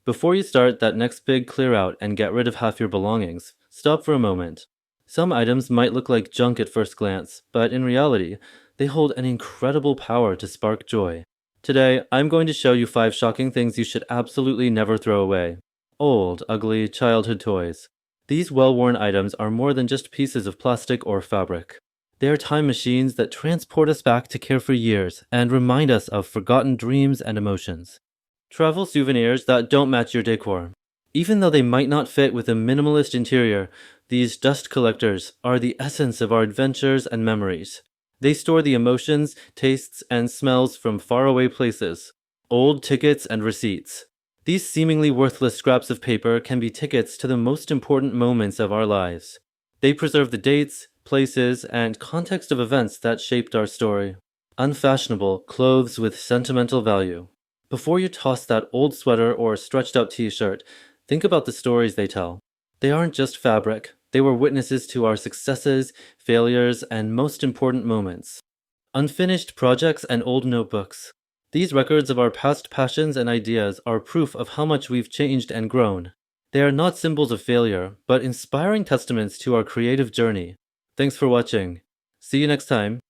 Before you start that next big clear out and get rid of half your belongings, stop for a moment. Some items might look like junk at first glance, but in reality, they hold an incredible power to spark joy. Today, I'm going to show you 5 shocking things you should absolutely never throw away. Old, ugly childhood toys. These well-worn items are more than just pieces of plastic or fabric. They are time machines that transport us back to carefree years and remind us of forgotten dreams and emotions. Travel souvenirs that don't match your decor. Even though they might not fit with a minimalist interior, these dust collectors are the essence of our adventures and memories. They store the emotions, tastes, and smells from faraway places. Old tickets and receipts. These seemingly worthless scraps of paper can be tickets to the most important moments of our lives. They preserve the dates, places, and context of events that shaped our story. Unfashionable clothes with sentimental value. Before you toss that old sweater or stretched out t-shirt, think about the stories they tell. They aren't just fabric, they were witnesses to our successes, failures, and most important moments. Unfinished projects and old notebooks. These records of our past passions and ideas are proof of how much we've changed and grown. They are not symbols of failure, but inspiring testaments to our creative journey. Thanks for watching. See you next time.